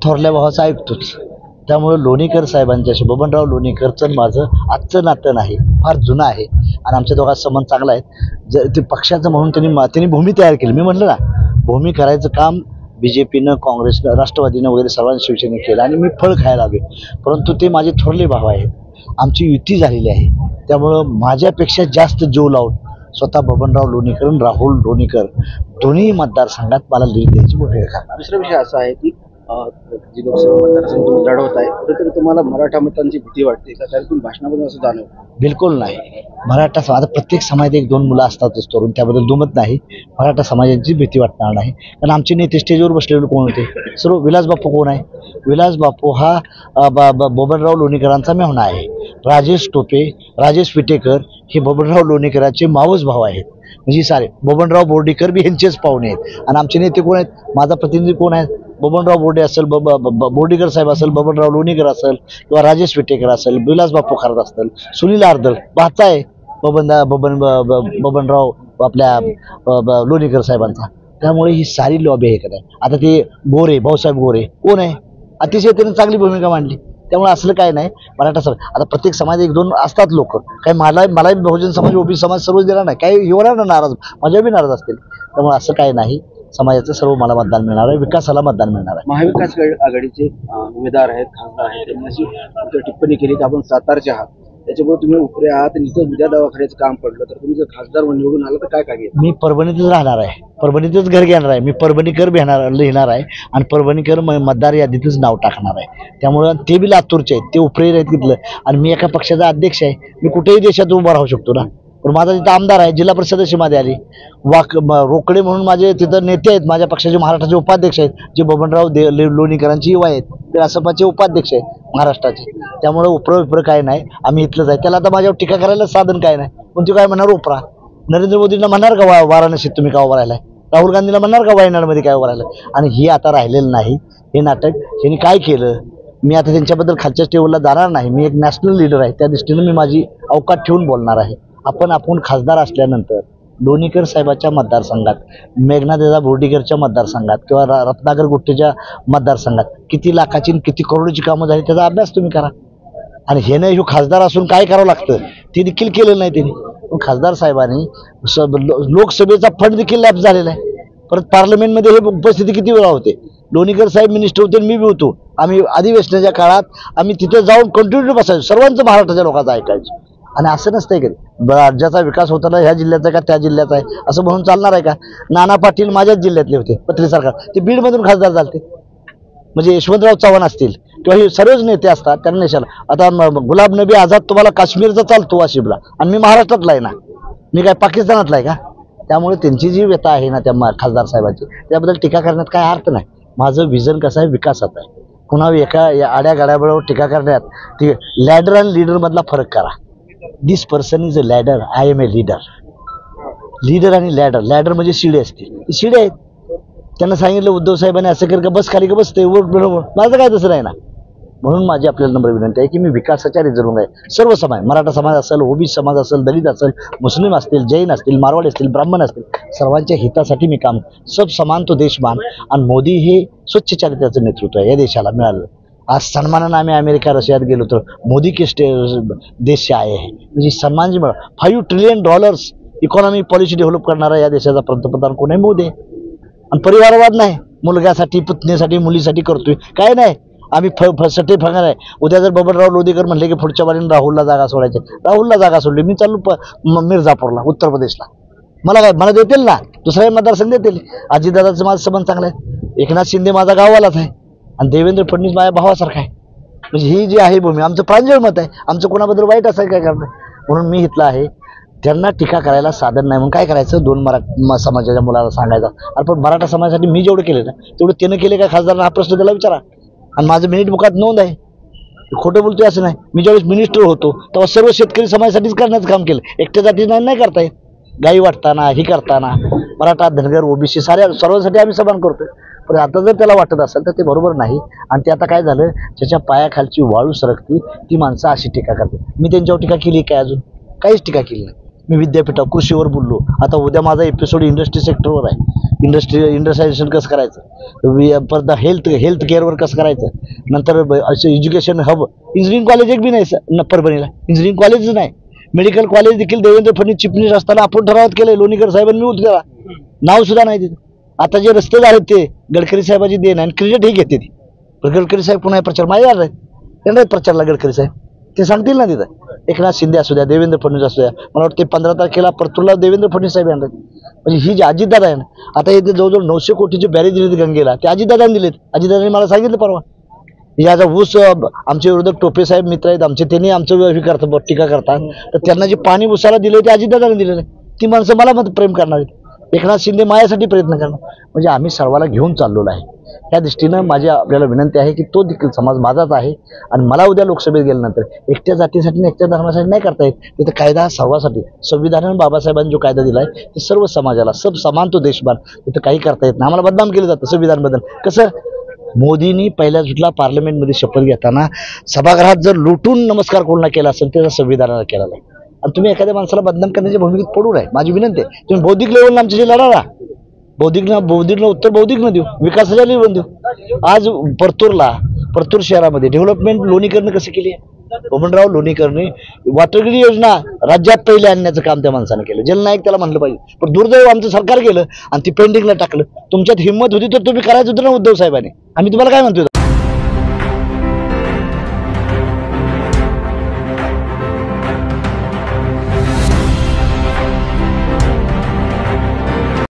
थोरल्या भावाचं ऐकतोच. त्यामुळे लोणीकर साहेबांच्याशी बबनराव लोणीकरचं माझं आजचं नातं नाही, फार जुनं आहे आणि आमच्या दोघांत संबंध चांगला आहे. जर ते पक्षाचं म्हणून त्यांनी भूमी तयार केली. मी म्हटलं ना, भूमी करायचं काम BJPनं, काँग्रेसनं, राष्ट्रवादीनं वगैरे सर्वांनी शिवसेनेने केलं आणि मी फळ खायला आलो. परंतु ते माझे थोरले भाव आहेत, आमची युती झालेली आहे. त्यामुळं माझ्यापेक्षा जास्त जीव लावून स्वतः बबनराव लोणीकर आणि राहुल लोणीकर दोन्ही मतदारसंघात मला लीड द्यायची भूमिका करणार. दुसरा विषय असा आहे की जी लोकसभा मतदारसंघ तुम्ही लढवत आहे कुठेतरी तुम्हाला मराठा मतांची भीती वाटते का? त्यातून भाषणामधून असं जाणवतं? बिलकुल नाही. मराठा समाज, आता प्रत्येक समाजात एक दोन मुलं असतातच तरुण, त्याबद्दल दुमत नाही. मराठा समाजाची भीती वाटणार नाही, कारण आमचे नेते स्टेजवर बसलेले कोण होते? सर्व विलास बापू कोण आहे? विलास बापू हा बबनराव लोणीकरांचा मेहुणा आहे. राजेश टोपे, राजेश विटेकर हे बबनराव लोणीकरांचे मावस भाव आहेत. म्हणजे सारे बबनराव बोर्डीकर बी यांचेच पाहुणे आहेत. आणि आमचे नेते कोण आहेत? माझा प्रतिनिधी कोण आहे? बबनराव बोर्डे असेल, बोर्डीकर साहेब असेल, बबनराव लोणीकर असेल किंवा राजेश विटेकर असेल, विलास बापू खरात असतील, सुनील आर्दळ भाचा आहे बबनराव आपल्या लोणीकर साहेबांचा. त्यामुळे ही सारी लॉबी आहे का? आता ते गोरे, भाऊसाहेब गोरे कोण आहे? अतिशय त्यांनी चांगली भूमिका मांडली. त्यामुळे असलं काय नाही. मराठा समाज, आता प्रत्येक समाज एक दोन असतात लोक, काही मलाही बहुजन समाज, ओबीसी समाज सर्वच देणार नाही, काही होणार ना नाराज, माझ्या बी नाराज असतील. त्यामुळे असं काही नाही. समाजाचं सर्व मला मतदान मिळणार आहे, विकासाला मतदान मिळणार आहे. महाविकास आघाडीचे उमेदवार आहेत, खासदार आहेत, त्यांनी अशी टिप्पणी केली की आपण सातारचे आहात, त्याच्यामुळे तुम्ही उपरे आहात आणि इथं उद्या दवाखान्याचं काम पडलं तर तुम्ही जर खासदार निवडून आलं तर काय काय घेणार? मी परभणीतच राहणार आहे, परभणीतच घर घेणार आहे. मी परभणीकर लिहिणार आहे आणि परभणीकर मतदार यादीतच नाव टाकणार आहे. त्यामुळं ते बी लातूरचे आहेत, ते उपरे आहेत तिथलं. आणि मी एका पक्षाचा अध्यक्ष आहे. मी कुठेही देशात उभा राहू शकतो ना. पण माझा तिथं आमदार आहे, जिल्हा परिषद सदस्य मध्ये आली, रोकडे म्हणून माझे तिथं नेते आहेत, माझ्या पक्षाचे महाराष्ट्राचे उपाध्यक्ष आहेत, जे बबनराव लोणीकरांची युवा आहेत, ते रासपाचे उपाध्यक्ष आहेत महाराष्ट्राचे. त्यामुळे उपरं काय नाही, आम्ही इथलंच आहे. त्याला आता माझ्यावर टीका करायला साधन काय नाही. पण ते काय म्हणणार? उपरा नरेंद्र मोदींना म्हणणार का वाराणसीत तुम्ही का उभा राहिलाय? राहुल गांधीला म्हणणार का वायनाडमध्ये काय उभा राहिलाय? आणि ही आता राहिलेलं नाही. हे नाटक यांनी काय केलं? मी आता त्यांच्याबद्दल खालच्या टेबलला जाणार नाही. मी एक नॅशनल लीडर आहे, त्या दृष्टीनं मी माझी अवकात ठेवून बोलणार आहे. आपण खासदार असल्यानंतर लोणीकर साहेबाच्या मतदारसंघात, मेघनादेदा बोर्डीकरच्या मतदारसंघात किंवा रत्नाकर गुट्टेच्या मतदारसंघात किती लाखाची किती करोडची कामं झाली त्याचा अभ्यास तुम्ही करा. आणि हे नाही, खासदार असून काय करावं लागतं ते देखील केलेलं नाही त्यांनी. पण खासदार साहेबांनी लोकसभेचा फंड देखील लॅप्स झालेला आहे. परत पार्लमेंटमध्ये हे उपस्थिती किती वेळा होते? लोणीकर साहेब मिनिस्टर होते, मी बी होतो. आम्ही अधिवेशनाच्या काळात आम्ही तिथे जाऊन कंटिन्यू बसायचो, सर्वांचं महाराष्ट्राच्या लोकांचं ऐकायचं. आणि असं नसतंय कधी राज्याचा विकास होताना ह्या जिल्ह्याचा का त्या जिल्ह्याचा आहे असं म्हणून चालणार आहे का? नाना पाटील माझ्याच जिल्ह्यातले होते, पत्रे सरकार, ते बीडमधून खासदार झाले. म्हणजे यशवंतराव चव्हाण असतील किंवा हे सर्वच नेते असतात त्यांना नेशाला. आता गुलाब नबी आझाद तुम्हाला काश्मीरचा चालतो वाशिमला, आणि मी महाराष्ट्रातला आहे ना, मी काय पाकिस्तानातला आहे का? त्यामुळे त्यांची जी व्यथा आहे ना त्या खासदार साहेबांची, त्याबद्दल टीका करण्यात काय अर्थ नाही. माझं विजन कसं आहे? विकासाचं आहे. पुन्हा एका आड्या गाड्याबरोबर टीका करण्यात ती लॅडर आणि लीडर मधला फरक करा. This person is a ladder, I am a leader. Leader आणि लॅडर म्हणजे शिडे असते, शिडे आहेत. त्यांना सांगितलं उद्धव साहेबांनी असं कर का, बस खाली का बसते, माझं काय तसं नाही ना. म्हणून माझी आपल्याला नम्र विनंती आहे की मी विकासाच्या रिझर्व्ह आहे. सर्व समाज, मराठा समाज असेल, ओबीसी समाज असेल, दलित असेल, मुस्लिम असतील, जैन असतील, मारवाडी असतील, ब्राह्मण असतील, सर्वांच्या हितासाठी मी काम. सब समान तो देश मान. आणि मोदी हे स्वच्छ चारित्र्याचं नेतृत्व आहे या देशाला मिळालं. आज सन्मानानं आम्ही अमेरिका रशियात गेलो तर मोदी के देश से आए हैं, म्हणजे सन्मान जी मिळाला. $5 ट्रिलियन इकॉनॉमी पॉलिसी डेव्हलप करणारा या देशाचा पंतप्रधान कोण आहे? मोदी. आणि परिवारवाद नाही, मुलग्यासाठी, पुतणीसाठी, मुलीसाठी करतोय काय नाही. आम्ही सटे फंगणार आहे. उद्या जर बबनराव लोणीकर म्हणले की पुढच्या बारीने राहुलला जागा सोडायची, राहुलला जागा सोडली, मी चालू मिर्झापूरला, उत्तर प्रदेशला. मला काय, मला देतील ना, दुसऱ्या मतदारसंघ देतील. अजितदादाचं माझं संबंध चांगला आहे. एकनाथ शिंदे माझा गाववालाच आहे आणि देवेंद्र फडणवीस माझ्या भावासारखा आहे. म्हणजे ही जी आहे भूमी, आमचं प्रांजळ मत आहे. आमचं कोणाबद्दल वाईट असं काय करणार? म्हणून मी इथला आहे. त्यांना टीका करायला साधन नाही. म्हणून काय करायचं? दोन मराठा समाजाच्या मुलाला सांगायचं. अरे पण मराठा समाजासाठी मी जेवढं केलं ना तेवढं त्यानं केले का खासदारांना? हा प्रश्न त्याला विचारा. आणि माझं मिनिट बुकात नोंद आहे, खोटं बोलतोय असं नाही. मी ज्यावेळेस मिनिस्टर होतो तेव्हा सर्व शेतकरी समाजासाठीच करण्याचं काम केलं, एकट्यासाठी नाही करता येत. गाई वाटताना, ही करताना, मराठा, धनगर, ओबीसी सर्वांसाठी आम्ही समान करतोय. पण आता जर त्याला वाटत असेल तर ते बरोबर नाही. आणि ते आता काय झालं, ज्याच्या पायाखालची वाळू सरकती ती माणसं अशी टीका करतात. मी त्यांच्यावर टीका केली काय? अजून काहीच टीका केली नाही. मी विद्यापीठा कृषीवर बोललो. आता उद्या माझा एपिसोड इंडस्ट्री सेक्टरवर आहे. इंडस्ट्रियलायझेशन कसं करायचं, परत हेल्थ केअरवर कसं करायचं, नंतर असं एज्युकेशन हब. इंजिनिअरिंग कॉलेज एक बी नाही परभणीला, इंजिनिअरिंग कॉलेजच नाही. मेडिकल कॉलेज देखील देवेंद्र फडणवीस चिफ मिनिस्टर असताना आपण ठरावात केलंय, लोणीकर साहेबांनी मी केला, नाव सुद्धा नाही तिथं. आता जे रस्ते झालेत ते गडकरी साहेबाची देण आणि क्रेडिट ही घेते ती. पण गडकरी साहेब पुन्हा प्रचार माहिती आहे त्यांना प्रचारला गडकरी साहेब ते सांगतील ना तिथं. एकनाथ शिंदे असू द्या, देवेंद्र फडणवीस असू द्या, मला वाटतं 15 तारखेला परतूरला देवेंद्र फडणवीस साहेब येणार. म्हणजे ही जी अजितदादा आहे ना, आता इथे जवळजवळ 900 कोटीचे बॅरेज दिलेत गंगेला, ते अजितदादांनी दिलेत. अजितदादांनी मला सांगितलं परवा. याचा ऊस आमचे विरोधक टोपे साहेब मित्र आहेत आमचे, त्यांनी आमचं हे करतात टीका करतात, तर त्यांना जे पाणी उसाला दिले ते अजितदादांनी दिलेलं आहे. ती माणसं मला मत प्रेम करणार आहेत. एकनाथ शिंदे माझ्यासाठी प्रयत्न करणार. म्हणजे आम्ही सर्वाला घेऊन चाललेलो आहे. त्या दृष्टीनं माझी आपल्याला विनंती आहे की तो देखील समाज माझाच आहे. आणि मला उद्या लोकसभेत गेल्यानंतर एकट्या जातीसाठी एकट्या धर्मासाठी नाही करता येत. तिथं कायदा हा सर्वासाठी, संविधानानं बाबासाहेबांनी जो कायदा दिला आहे ते सर्व समाजाला, सब समान तो देशमान, तिथं काही करता येत नाही. आम्हाला बदनाम केलं जातं संविधान बद्दल. कसं मोदींनी पहिल्या सुटला पार्लमेंटमध्ये शपथ घेताना सभागृहात जर लुटून नमस्कार कोणाला केला असेल त्याचा संविधानाला केला नाही. आणि तुम्ही एखाद्या माणसाला बदनाम करण्याच्या भूमिकेत पडू नये. माझी विनंती आहे, तुम्ही बौद्धिक लेवलला आमच्याशी लढा. बौद्धिकला उत्तर बौद्धिक न देऊ, विकासाच्या लेवल देऊ. आज परतूर शहरामध्ये डेव्हलपमेंट लोणीकरनं कसं केली आहे, बबनराव लोणीकरने वॉटरगिरी योजना राज्यात पहिले आणण्याचं काम त्या माणसानं केलं. जलनायक त्याला म्हणलं पाहिजे. पण दुर्दैव आमचं सरकार केलं आणि ती पेंडिंगला टाकलं. तुमच्यात हिंमत होती तर तुम्ही करायचं होतं ना उद्धव साहेबांनी. आम्ही तुम्हाला काय म्हणतोय